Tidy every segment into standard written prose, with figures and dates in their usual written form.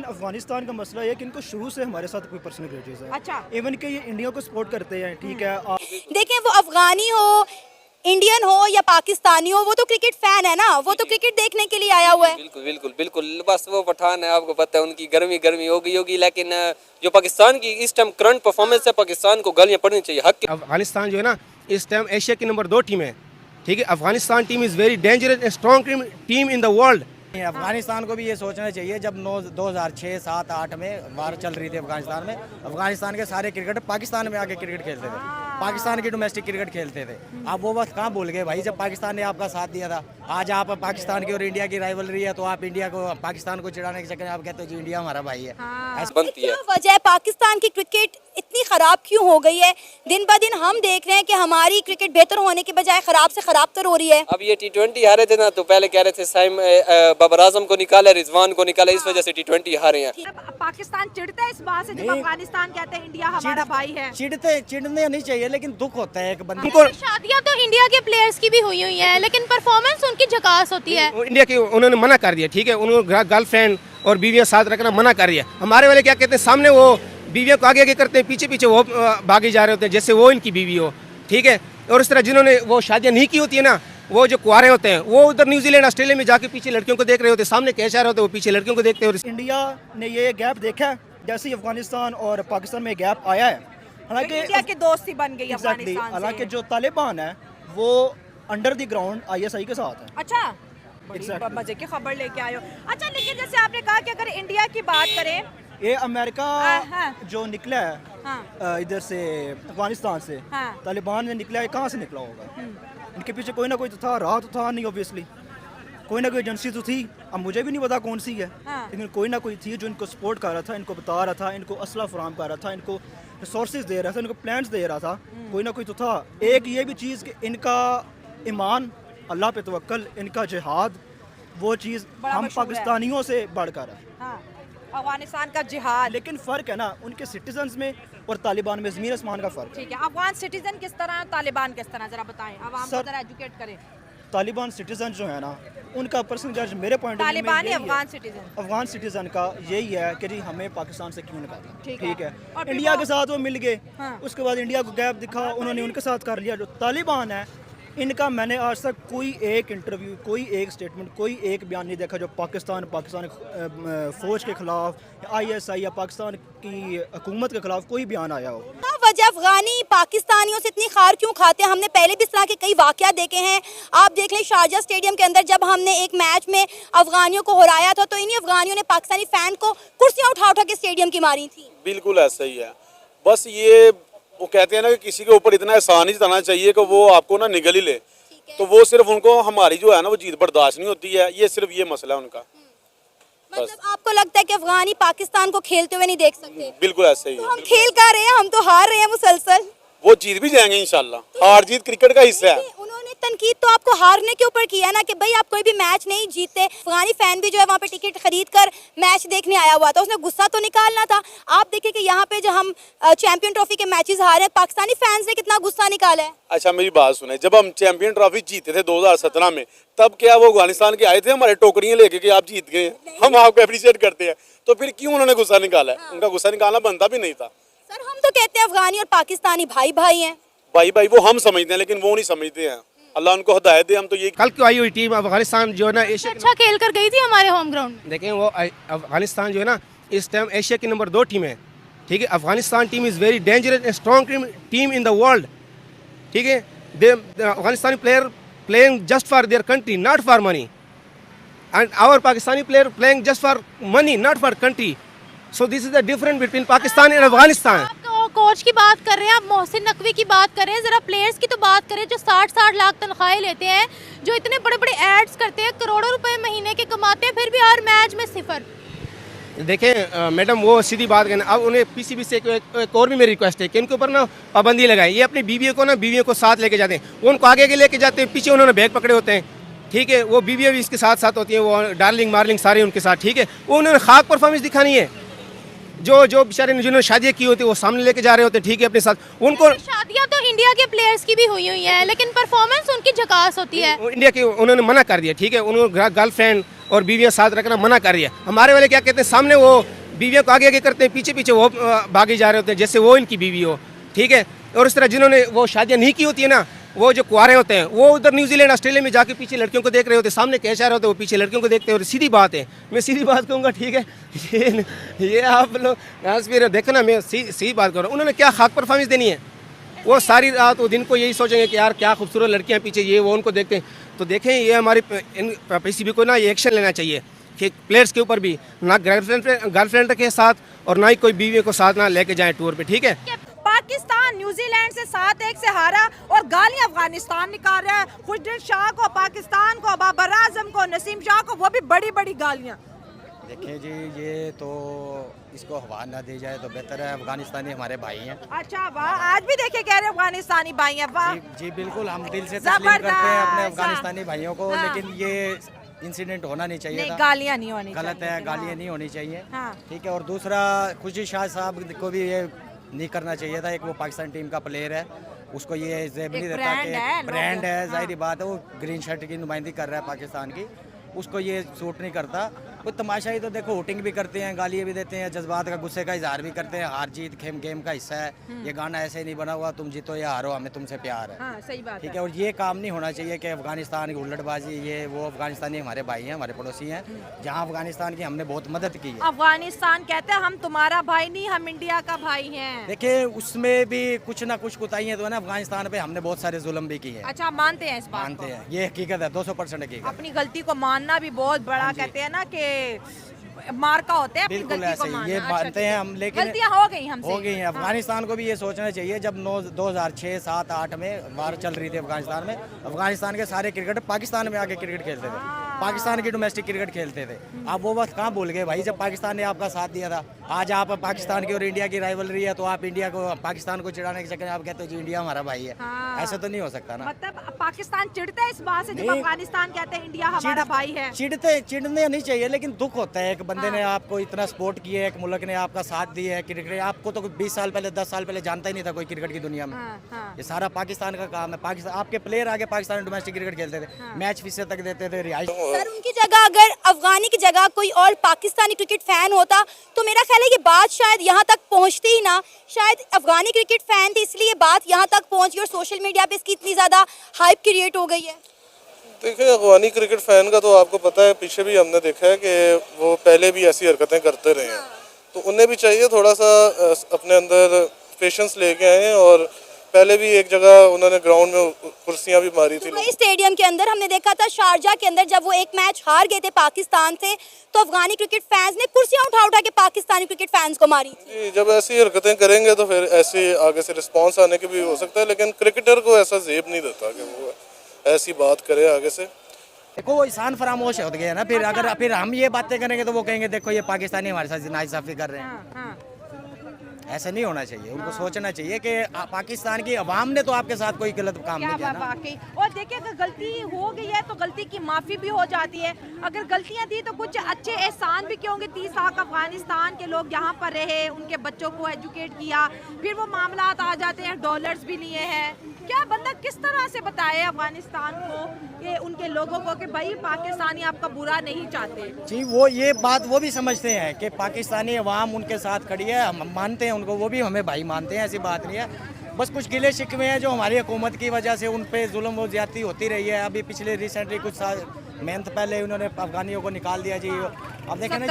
अफगानिस्तान का मसला ये है कि इनको शुरू से हमारे साथ कोई पर्सनल ग्रजेस है। अच्छा। इवन कि ये इंडिया को सपोर्ट करते हैं, ठीक है। देखें वो अफगानी हो, इंडियन हो या पाकिस्तानी हो, वो तो क्रिकेट फैन है ना, वो तो क्रिकेट देखने के लिए आया हुआ है। बिल्कुल बिल्कुल बिल्कुल, बस वो पठान है, आपको पता है उनकी गर्मी गर्मी हो गई होगी, लेकिन जो पाकिस्तान की इस टाइम करंट परफॉर्मेंस है, पाकिस्तान को गालियां पड़नी चाहिए हक। अफगानिस्तान जो है ना इस टाइम एशिया की नंबर 2 टीम है, ठीक है। Afghanistan team is very dangerous and strong team in the world. Afghanistan को भी ये सोचना चाहिए, जब 2006, 7, 8 में वार चल रही थी अफगानिस्तान में, अफगानिस्तान के सारे क्रिकेटर पाकिस्तान में आके क्रिकेट खेलते थे, पाकिस्तान की डोमेस्टिक क्रिकेट खेलते थे। आप वो वक्त कहाँ भूल गए भाई, जब पाकिस्तान ने आपका साथ दिया था। आज आप पाकिस्तान की और इंडिया की राइवलरी है, तो आप इंडिया को पाकिस्तान को चिढ़ाने के चक्कर में आप कहते हो जी इंडिया हमारा भाई है। बनती है क्या वजह है पाकिस्तान की क्रिकेट इतनी खराब क्यों हो गई है? दिन ब दिन हम देख रहे हैं कि हमारी क्रिकेट बेहतर होने के बजाय खराब से खराब तर हो रही है। अब ये T20 हारे थे ना, तो पहले कह रहे थे साइम बाबर आजम को निकाला, रिजवान को निकाला, इस वजह से T20 हारे हैं। अब पाकिस्तान चिढ़ता है इस बात से जब अफगानिस्तान कहते हैं इंडिया हमारा भाई है। चिढ़ने नहीं चाहिए, लेकिन दुख होता है एक बंदे को। शादियां तो इंडिया के प्लेयर्स की भी हुई है, लेकिन परफॉर्मेंस उनकी झकास होती है। इंडिया की उन्होंने मना कर दिया, ठीक है। उन्होंने गर्लफ्रेंड और बीवियां साथ रखना मना कर दिया। हमारे वाले क्या कहते हैं, सामने वो बीवियों को आगे आगे करते हैं, पीछे पीछे वो भागे जा रहे होते हैं जैसे वो इनकी बीवी हो, ठीक है। और इस तरह जिन्होंने वो शादियां नहीं की होती है ना, वो जो कुआरे होते हैं, वो उधर न्यूजीलैंड ऑस्ट्रेलिया में जाके पीछे लड़कियों को देख रहे होते हैं, सामने कैच आ रहे होते हैं, वो पीछे लड़कियों को देखते हैं। इंडिया ने ये गैप देखा है, जैसे ही अफगानिस्तान और पाकिस्तान में गैप आया है। हालांकि इंडिया की दोस्ती बन गई एग्जैक्टली, अफगानिस्तान से। हालांकि जो तालिबान है वो अंडर द ग्राउंड ISI के साथ है। अच्छा, बड़ी मजे की खबर लेके आए हो। अच्छा, लेकिन जैसे आपने कहा कि अगर इंडिया की बात करें, ये अमेरिका हाँ। जो निकला है हाँ। इधर से अफगानिस्तान से, हाँ। तालिबान में निकला है, कहाँ से निकला होगा? इनके पीछे कोई ना कोई तो था, रहा तो था नहीं ऑब्वियसली, कोई ना कोई एजेंसी तो थी। अब मुझे भी नहीं पता कौन सी है, हाँ। लेकिन कोई ना कोई थी जो इनको सपोर्ट कर रहा था, इनको बता रहा था, इनको असला फराम कर रहा था, इनको रिसोर्सेज दे रहा था, इनको प्लान्स दे रहा था। कोई ना कोई तो था। एक ये भी चीज़ कि इनका ईमान, अल्लाह पे तवक्कल, इनका जिहाद, वो चीज़ बड़ा हम मशहूर है। पाकिस्तानियों से बढ़कर है। हाँ, अफगानिस्तान का जिहाद। लेकिन फ़र्क है ना उनके सिटीजन्स में और तालिबान में, ज़मीन आसमान का फ़र्क है। ठीक है, अफगान सिटीजन किस तरह, तालिबान किस तरह, जरा बताएं, आवाम को सर- जरा एजुकेट करें। तालिबान सिटीजन जो है ना, उनका पर्सनल जज मेरे पॉइंट ऑफ व्यू में तालिबानी यही है। अफगान सिटीजन। अफगान सिटीजन का यही है कि जी हमें पाकिस्तान से क्यों निकाला, ठीक ठीक है। है। और फिर इंडिया वो- के साथ वो मिल गए, हाँ। उसके बाद इंडिया को गैप दिखा, उन्होंने उनके साथ कर लिया। जो तालिबान है, इनका मैंने आज तक कोई एक इंटरव्यू, कोई एक स्टेटमेंट, कोई एक बयान नहीं देखा जो पाकिस्तान फ़ौज के खिलाफ, ISI या पाकिस्तान की हुकूमत के खिलाफ कोई बयान आया हो। क्या वजह अफगानी पाकिस्तानियों से इतनी खार क्यों खाते हैं? हमने पहले भी इस तरह के कई वाकया देखे हैं। आप देख लें शारजा स्टेडियम के अंदर जब हमने एक मैच में अफगानियों को हराया था, तो इन्हीं अफगानियों ने पाकिस्तानी फैन को कुर्सियां उठा उठा के स्टेडियम की मारी थी। बिल्कुल ऐसा ही है। बस ये वो कहते हैं ना कि किसी के ऊपर इतना एहसान ही जताना चाहिए कि वो आपको ना निगल ही ले, तो वो सिर्फ उनको हमारी जो है ना वो जीत बर्दाश्त नहीं होती है। ये सिर्फ ये मसला है उनका। मतलब आपको लगता है कि अफगानी पाकिस्तान को खेलते हुए नहीं देख सकते? बिल्कुल ऐसा ही तो है। हम खेल कर रहे हैं, हम तो हार रहे हैं मुसलसल। वो जीत भी जाएंगे इंशाल्लाह। हार जीत क्रिकेट का हिस्सा है। उन्होंने तनकीद तो आपको हारने के ऊपर किया ना कि भाई आप कोई भी मैच नहीं जीतते। अफगानी फैन भी जो है वहाँ पे टिकट खरीद कर मैच देखने आया हुआ था, उसने गुस्सा तो निकालना था। आप देखिए कि यहाँ पे जो हम चैंपियन ट्रॉफी के मैचेस हारे हैं, पाकिस्तानी फैंस ने कितना गुस्सा निकाला है। अच्छा मेरी बात सुने, जब हम चैंपियन ट्रॉफी जीते थे 2017 में, तब क्या वो अफगानिस्तान के आए थे हमारे टोकरियां लेके कि आप जीत गए, हम आपको अप्रिशिएट करते हैं? तो फिर क्यों उन्होंने गुस्सा निकाला है? उनका गुस्सा निकालना बनता भी नहीं था। सर हम तो कहते हैं अफगानी और पाकिस्तानी भाई भाई हैं। भाई भाई वो हम समझते हैं, लेकिन वो नहीं समझते हैं। अल्लाह उनको हिदायत दे। हम तो ये कल क्यों आई हुई टीम अफगानिस्तान जो है ना एशिया अच्छा खेल कर गई थी हमारे होम ग्राउंड। देखें वो अफगानिस्तान जो है ना इस टाइम एशिया की नंबर 2 टीम है, ठीक है। Afghanistan team is very dangerous and strong team in the world, ठीक है। Afghanistani player playing just for their country, not for money, and our Pakistani player playing just for money, not for country. So this is the difference between Pakistan and Afghanistan. आप coach की बात कर रहे हैं, आप मोहसिन नकवी की बात कर रहे हैं, जरा प्लेयर्स की तो बात करें जो 60-60 लाख तनख्वाहें लेते हैं, जो इतने बड़े बड़े एड्स करते हैं, करोड़ों रुपए महीने के कमाते हैं, फिर भी हर मैच में सिफर। देखें मैडम वो सीधी बात कहना। अब उन्हें PCB से एक और भी मेरी रिक्वेस्ट है कि इनके ऊपर ना पाबंदी लगाएं। ये अपनी बीवियों को साथ लेके जाते हैं, वो उनको आगे के लेके जाते हैं, पीछे उन्होंने बैग पकड़े होते हैं, ठीक है। वो बीवियाँ भी इसके साथ साथ होती हैं, वो डार्लिंग मार्लिंग सारे उनके साथ, ठीक है। वो उन्होंने खाक परफॉर्मेंस दिखानी है। जो बेचारे जिन्होंने शादियाँ की होती है वो सामने लेके जा रहे होते हैं, ठीक है, अपने साथ। उनको शादियां तो इंडिया के प्लेयर्स की भी हुई है, लेकिन परफॉर्मेंस उनकी झकास होती है। इंडिया की उन्होंने मना कर दिया, ठीक है। उन्होंने गर्लफ्रेंड और बीवियां साथ रखना मना कर दिया। हमारे वाले क्या कहते हैं, सामने वो बीवियों को आगे आगे करते हैं, पीछे पीछे वो भागे जा रहे होते हैं जैसे वो इनकी बीवी हो, ठीक है। और इस तरह जिन्होंने वो शादियाँ नहीं की होती है ना, वो जो कुआरे होते हैं वो उधर न्यूजीलैंड ऑस्ट्रेलिया में जाके पीछे लड़कियों को देख रहे होते हैं, सामने कैश आ रहे होते हैं, वो पीछे लड़कियों को देखते हैं। और सीधी बात है, मैं सीधी बात कहूँगा, ठीक है, ये आप लोग यहाँ से देखो ना, मैं सीधी बात कर रहा हूँ। उन्होंने क्या खाक परफॉर्मेंस देनी है? वो सारी रात वो दिन को यही सोचेंगे कि यार क्या खूबसूरत लड़कियाँ पीछे, ये वो उनको देखते हैं। तो देखें, ये हमारी PCB को ना ये एक्शन लेना चाहिए कि प्लेयर्स के ऊपर भी ना गर्लफ्रेंड के साथ और ना ही कोई बीवी को साथ ना लेके जाएं टूर पे, ठीक है। पाकिस्तान न्यूजीलैंड से 7-1 से हारा और गालियां अफगानिस्तान निकाल रहा है। खुशदिल शाह को, पाकिस्तान को, बाबर आजम को, नसीम शाह को, वो भी बड़ी बड़ी गालियां। देखिए जी, ये तो इसको हवा ना दी जाए तो बेहतर है। अफगानिस्तानी हमारे भाई हैं। अच्छा वाह, आज भी देखे कह रहे अफगानिस्तानी भाई हैं। वाह जी बिल्कुल, हम दिल से तस्लीम करते हैं अपने अफगानिस्तानी भाइयों को, हाँ। लेकिन ये इंसिडेंट होना नहीं चाहिए नहीं, था। गालियां नहीं होनी चाहिए, गलत है, गालियाँ नहीं होनी चाहिए, हाँ। ठीक है। और दूसरा, खुशी शाह साहब को भी ये नहीं करना चाहिए था। एक वो पाकिस्तान टीम का प्लेयर है, उसको ये जेब नहीं देता कि ब्रांड है, जाहिर बात है, वो ग्रीन शर्ट की नुमाइंदगी कर रहा है पाकिस्तान की, उसको ये सूट नहीं करता। वो तमाशा ही तो देखो, वोटिंग भी करते हैं, गालियाँ भी देते हैं, जज्बात का, गुस्से का इजहार भी करते हैं। हार जीत गेम का हिस्सा है। ये गाना ऐसे नहीं बना हुआ तुम जीतो या हारो हमें तुमसे प्यार है, हाँ, सही बात ठीक है। और ये काम नहीं होना चाहिए कि अफगानिस्तान की उल्लड़बाजी, ये वो, अफगानिस्तानी हमारे भाई हैं, हमारे पड़ोसी हैं। जहाँ अफगानिस्तान की हमने बहुत मदद की है। अफगानिस्तान कहते हैं हम तुम्हारा भाई नहीं, हम इंडिया का भाई हैं। देखिए, उसमें भी कुछ ना कुछ कुताहियाँ तो है ना। अफगानिस्तान पे हमने बहुत सारे जुल्म भी किए हैं। अच्छा, मानते हैं इस बात मानते को? हैं, ये हकीकत है, 200% हकीकत। अपनी गलती को मानना भी बहुत बड़ा, कहते हैं ना कि मार्का होते हैं अपनी बिल्कुल गलती को ऐसे ही, मानना। ये अच्छा, मानते हैं हम, लेकिन गलतियां हो गई हमसे, हो गई हैं। अफगानिस्तान को भी ये सोचना चाहिए, जब 2006, 7, 8 में वार चल रही थी अफगानिस्तान में, अफगानिस्तान के सारे क्रिकेटर पाकिस्तान में आके क्रिकेट खेलते थे, पाकिस्तान की डोमेस्टिक क्रिकेट खेलते थे। आप वो वक्त कहाँ भूल गए भाई, जब पाकिस्तान ने आपका साथ दिया था। आज आप पाकिस्तान की और इंडिया की राइवलरी है, तो आप इंडिया को, पाकिस्तान को चिढ़ाने के चक्कर में आप कहते हो जी इंडिया हमारा भाई है। हाँ। ऐसा तो नहीं हो सकता ना। मतलब पाकिस्तान चिढ़ता है इस बात से जब नहीं। अफगानिस्तान कहते हैं इंडिया हमारा भाई है। चिढ़ने नहीं चाहिए, लेकिन दुख होता है। एक बंदे ने आपको इतना सपोर्ट किया है, एक मुल्क ने आपका साथ दिया है क्रिकेट, आपको तो 20 साल पहले, 10 साल पहले जानता ही नहीं था कोई क्रिकेट की दुनिया में। ये सारा पाकिस्तान का काम है। पाकिस्तान, आपके प्लेयर आगे पाकिस्तान में डोमेस्टिक क्रिकेट खेलते थे, मैच फीस तक देते थे, रिहाइश। सर, उनकी जगह अगर अफगानी की जगह कोई और पाकिस्तानी क्रिकेट फैन होता तो मेरा ख्याल है कि बात शायद यहाँ तक पहुँचती ही ना। शायद अफगानी क्रिकेट फैन थे इसलिए बात यहाँ तक पहुँच गई और सोशल मीडिया पे इसकी इतनी ज़्यादा हाइप क्रिएट हो गई है। देखिए, अफगानी क्रिकेट फैन का तो आपको पता है, पीछे भी हमने देखा है कि वो पहले भी ऐसी हरकतें करते रहे हैं, तो उन्हें भी चाहिए थोड़ा सा अपने अंदर पेशेंस लेके आए। और पहले भी एक जगह उन्होंने ग्राउंड में कुर्सियां भी मारी थी। दुबई स्टेडियम के अंदर हमने देखा था, शारजा के अंदर जब वो एक मैच हार गए थे पाकिस्तान से, तो अफगानी क्रिकेट फैंस ने कुर्सियां उठा उठा के पाकिस्तानी क्रिकेट फैंस को मारी थी। जब ऐसी हरकतें करेंगे तो फिर ऐसे आगे से रिस्पांस आने के भी हो सकता है, लेकिन क्रिकेटर को ऐसा जेब नहीं देता कि वो ऐसी बात करे आगे से। देखो, वो इंसान फरामोश हो गया ना। फिर अगर फिर हम ये बातें करेंगे तो वो कहेंगे देखो ये पाकिस्तानी हमारे साथ नाइंसाफी कर रहे हैं। ऐसा नहीं होना चाहिए। उनको सोचना चाहिए कि पाकिस्तान की अवाम ने तो आपके साथ कोई गलत काम नहीं किया ना। वाकई। और देखिए, अगर गलती हो गई है तो गलती की माफ़ी भी हो जाती है। अगर गलतियां दी तो कुछ अच्छे एहसान भी किए होंगे। 30 साल अफगानिस्तान के लोग यहाँ पर रहे, उनके बच्चों को एजुकेट किया, फिर वो मामला आ जाते हैं, डॉलर्स भी लिए हैं। क्या बंदा किस तरह से बताए अफगानिस्तान को, ये उनके लोगों को, कि भाई पाकिस्तानी आपका बुरा नहीं चाहते? जी, वो ये बात वो भी समझते हैं कि पाकिस्तानी अवाम उनके साथ खड़ी है, हम मानते हैं उनको, वो भी हमें भाई मानते हैं, ऐसी बात नहीं है। बस कुछ गिले शिकवे हैं जो हमारी हुकूमत की वजह से उन पे जुल्म व ज्यादती होती रही है। अभी पिछले रिसेंटली कुछ मंथ पहले उन्होंने अफगानियों को निकाल दिया जी। अब देखें ना,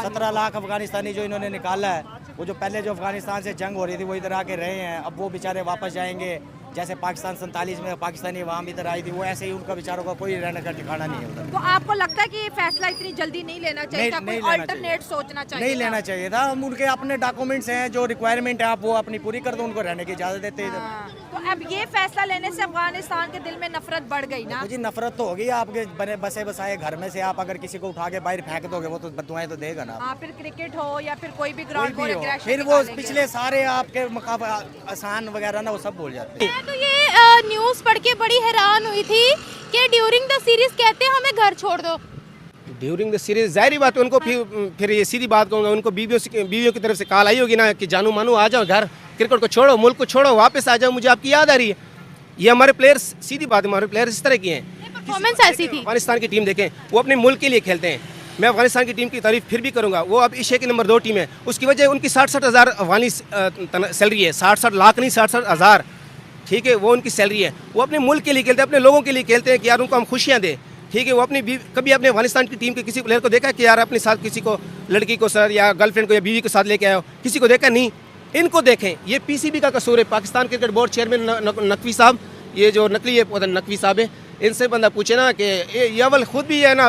17 लाख अफगानिस्तानी जो इन्होंने निकाला है, वो जो पहले जो अफगानिस्तान से जंग हो रही थी वो इधर आके रहे हैं। अब वो बेचारे वापस जाएंगे। जैसे पाकिस्तान 47 में पाकिस्तानी अवाम इधर आई थी, वो ऐसे ही उनका बेचारों का कोई रहने का ठिकाना नहीं है उधर। तो आपको लगता है कि ये फैसला इतनी जल्दी नहीं लेना चाहिए था? कोई अल्टरनेट सोचना चाहिए? नहीं लेना चाहिए था। हम उनके अपने डॉक्यूमेंट्स हैं, जो रिक्वायरमेंट है आप वो अपनी पूरी कर दो, उनको रहने की इजाज़त देते हैं। तो अब ये फैसला लेने से अफगानिस्तान के दिल में नफरत बढ़ गई ना? जी, नफरत तो होगी। आपके बने बसे बसाए घर में से आप अगर किसी को उठा के बाहर फेंक दोगे, वो तो बददुआएं तो देगा ना। हाँ, फिर क्रिकेट हो या फिर कोई भी ग्राउंड कोई भी हो, फिर वो पिछले सारे आपके आसान वगैरह ना वो सब भूल जाते हैं। मैं तो ये न्यूज़ पढ़ के बड़ी हैरान हुई थी कि ड्यूरिंग द सीरीज कहते हैं हमें घर छोड़ दो। ड्यूरिंग द सीरीज जाहिर बात है उनको फिर ये सीधी बात कहूँगा, उनको बीवियों की तरफ से कॉल आई होगी ना कि जानू मानू आ जाओ घर, क्रिकेट को छोड़ो, मुल्क को छोड़ो, वापस आ जाओ, मुझे आपकी याद आ रही है। ये हमारे प्लेयर्स, सीधी बात है, हमारे प्लेयर्स इस तरह के हैं। परफॉर्मेंस ऐसी थी। अफगानिस्तान की टीम देखें, वो अपने मुल्क के लिए खेलते हैं, मैं अफगानिस्तान की टीम की तारीफ फिर भी करूंगा, वो अब एशिया की नंबर 2 टीम है। उसकी वजह उनकी 60-60 हज़ार अफगानी सैलरी है, 60-60 लाख नहीं, 60-60 हज़ार, ठीक है, वो उनकी सैलरी है। वो अपने मुल्क के लिए खेलते हैं, अपने लोगों के लिए खेलते हैं कि यार उनको हम खुशियाँ दें, ठीक है। वो कभी अपने अफगानिस्तान की टीम के किसी प्लेयर को देखा है कि यार अपने साथ किसी को, लड़की को सर या गर्लफ्रेंड को या बीवी के साथ लेके आए हो, किसी को देखा नहीं। इनको देखें, ये पीसीबी का कसूर है। Pakistan cricket board chairman Naqvi साहब, ये जो नकली है नकवी साहब है, इनसे बंदा पूछे ना कि ये अव्वल खुद भी है ना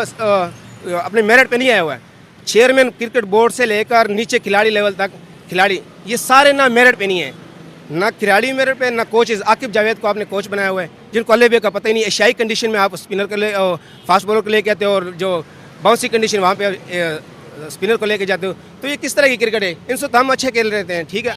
अपने मेरिट पे नहीं आया हुआ है। चेयरमैन क्रिकेट बोर्ड से लेकर नीचे खिलाड़ी लेवल तक खिलाड़ी, ये सारे ना मेरिट पे नहीं है, ना खिलाड़ी मेरिट पे, ना कोचेज। आकिब जावेद को आपने कोच बनाया हुआ है, जिनको अल्ले का पता ही नहीं। एशियाई कंडीशन में आप स्पिनर को ले, फास्ट बॉलर को लेके आते हो, और जो बाउंसी कंडीशन वहाँ पे स्पिनर को लेके जाते हो, तो ये किस तरह की क्रिकेट है? इनसे तो हम अच्छे खेल रहे हैं, ठीक है।